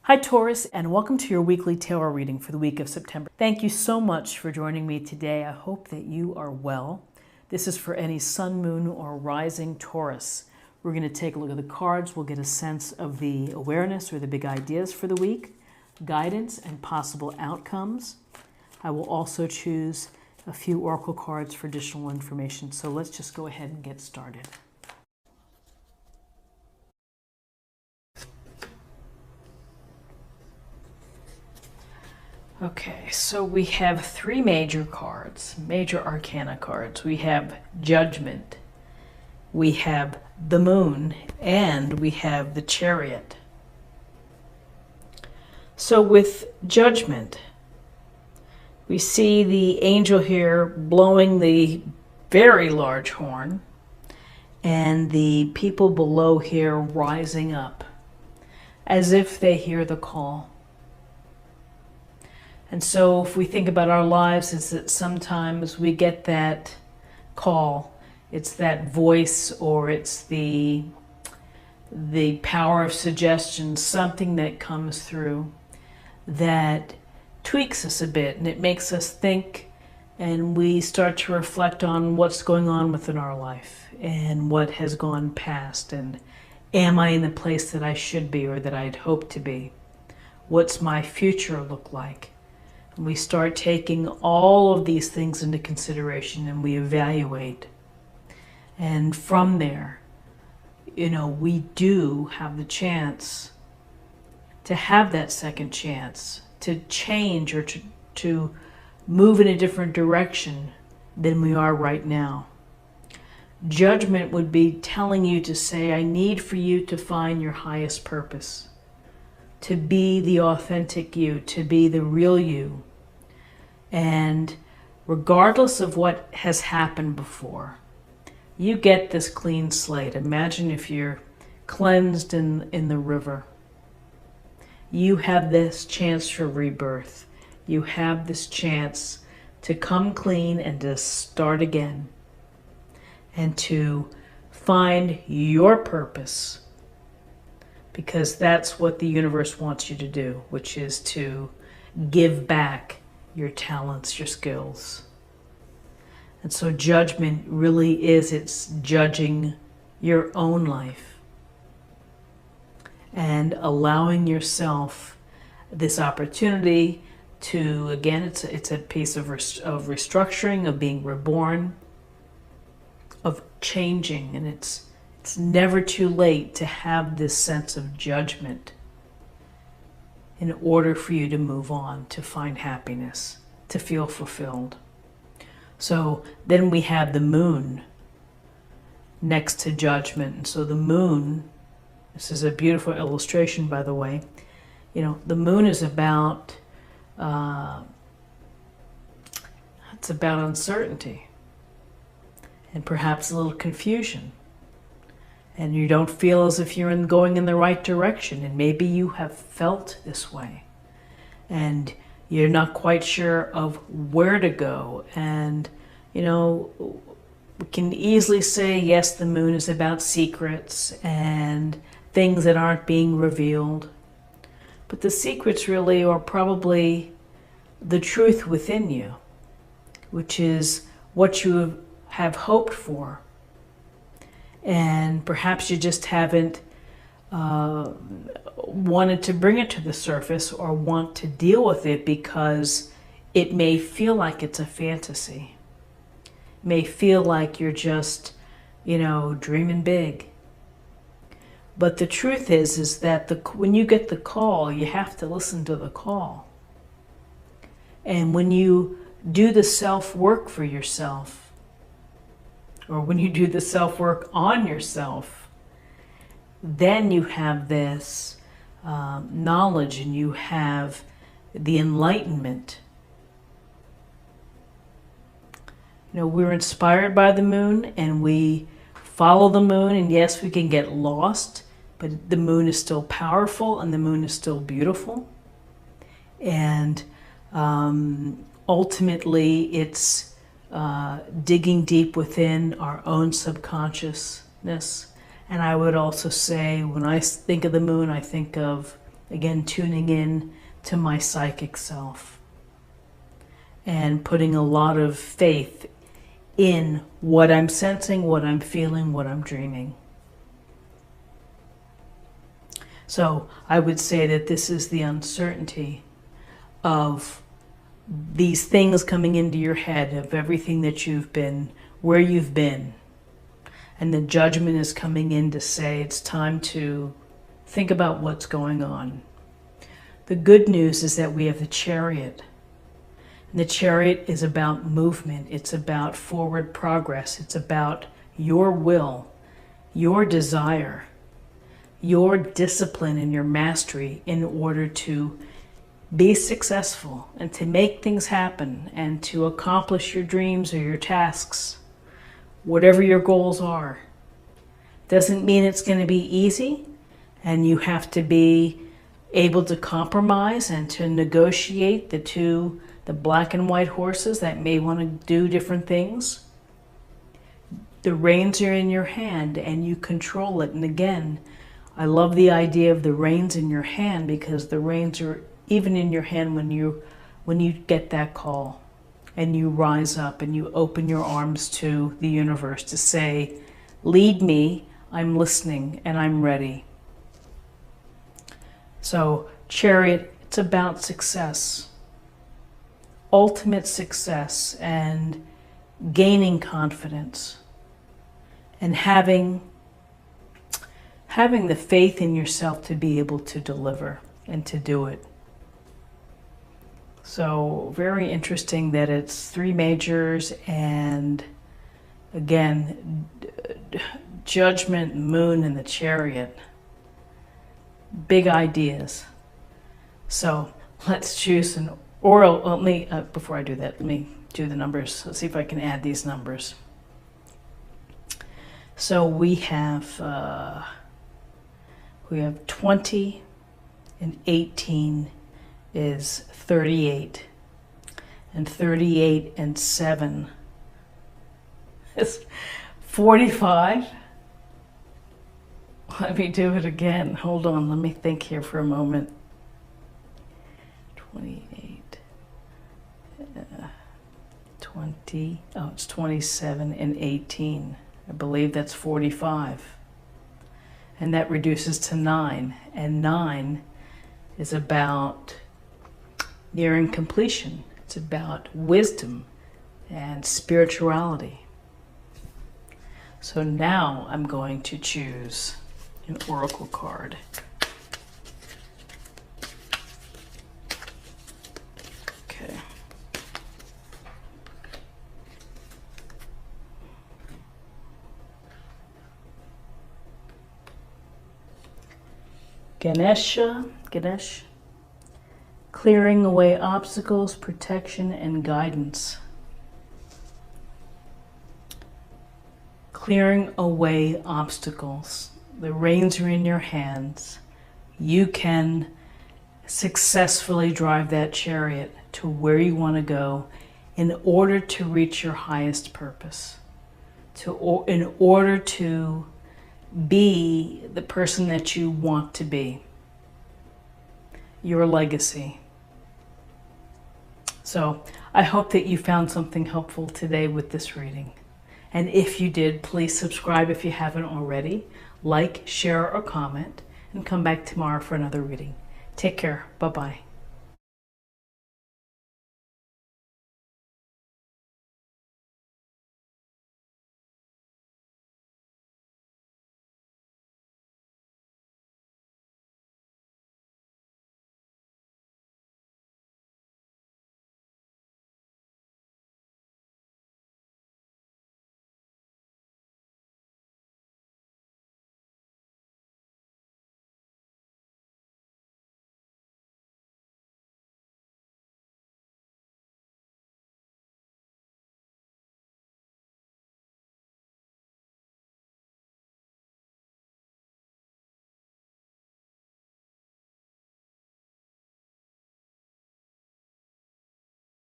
Hi Taurus, and welcome to your weekly tarot reading for the week of September. Thank you so much for joining me today. I hope that you are well. This is for any sun, moon, or rising Taurus. We're going to take a look at the cards. We'll get a sense of the awareness or the big ideas for the week, guidance, and possible outcomes. I will also choose a few oracle cards for additional information. So let's just go ahead and get started. Okay, so we have three major cards, major arcana cards. We have Judgment, we have the Moon, and we have the Chariot. So with Judgment, we see the angel here blowing the very large horn, and the people below here rising up as if they hear the call. And so if we think about our lives, it's that sometimes we get that call. It's that voice, or it's the power of suggestion, something that comes through that tweaks us a bit, and it makes us think, and we start to reflect on what's going on within our life and what has gone past, and am I in the place that I should be or that I'd hoped to be? What's my future look like? We start taking all of these things into consideration, and we evaluate. And from there, we do have the chance to have that second chance to change or to move in a different direction than we are right now. Judgment would be telling you to say, I need for you to find your highest purpose, to be the authentic you, to be the real you. And regardless of what has happened before, you get this clean slate. Imagine if you're cleansed in the river. You have this chance for rebirth. You have this chance to come clean and to start again, and to find your purpose, because that's what the universe wants you to do, which is to give back your talents, your skills. And so judgment really is, it's judging your own life and allowing yourself this opportunity to, again, it's a piece of restructuring, of being reborn, of changing. And it's never too late to have this sense of judgment in order for you to move on, to find happiness, to feel fulfilled. So then we have the Moon next to Judgment. And so the Moon, this is a beautiful illustration, by the way. The Moon is about, it's about uncertainty and perhaps a little confusion. And you don't feel as if you're going in the right direction. And maybe you have felt this way. And you're not quite sure of where to go. And, we can easily say, yes, the Moon is about secrets and things that aren't being revealed. But the secrets really are probably the truth within you, which is what you have hoped for. And perhaps you just haven't wanted to bring it to the surface or want to deal with it because it may feel like it's a fantasy. It may feel like you're just, dreaming big. But the truth is that when you get the call, you have to listen to the call. And when you do the self-work for yourself, or when you do the self-work on yourself, then you have this knowledge, and you have the enlightenment. We're inspired by the Moon, and we follow the Moon, and yes, we can get lost, but the Moon is still powerful, and the Moon is still beautiful. And ultimately, it's digging deep within our own subconsciousness. And I would also say, when I think of the Moon, I think of Again, tuning in to my psychic self and putting a lot of faith in what I'm sensing, what I'm feeling, what I'm dreaming. So I would say that this is the uncertainty of these things coming into your head, of everything that you've been, where you've been. And the judgment is coming in to say it's time to think about what's going on. The good news is that we have the Chariot. And the Chariot is about movement. It's about forward progress. It's about your will, your desire, your discipline and your mastery in order to be successful and to make things happen and to accomplish your dreams or your tasks, whatever your goals are. Doesn't mean it's going to be easy, and you have to be able to compromise and to negotiate the black and white horses that may want to do different things. The reins are in your hand and you control it. And again, I love the idea of the reins in your hand, because the reins are even in your hand when you get that call and you rise up and you open your arms to the universe to say, lead me, I'm listening and I'm ready. So Chariot, it's about success, ultimate success, and gaining confidence and having the faith in yourself to be able to deliver and to do it. So very interesting that it's 3 majors, and again, Judgment, Moon, and the Chariot. Big ideas. So let's choose an oral. Well, before I do that, let me do the numbers. Let's see if I can add these numbers. So we have 20 and 18 is 38, and 38 and 7 is 45. Let me do it again. Hold on, let me think here for a moment. 28, 20, oh, it's 27 and 18. I believe that's 45. And that reduces to 9. And 9 is about nearing completion. It's about wisdom and spirituality. So now I'm going to choose an oracle card. Okay. Ganesh, clearing away obstacles, protection, and guidance. Clearing away obstacles. The reins are in your hands. You can successfully drive that chariot to where you want to go in order to reach your highest purpose, in order to be the person that you want to be, your legacy. So I hope that you found something helpful today with this reading. And if you did, please subscribe if you haven't already, like, share, or comment, and come back tomorrow for another reading. Take care. Bye-bye.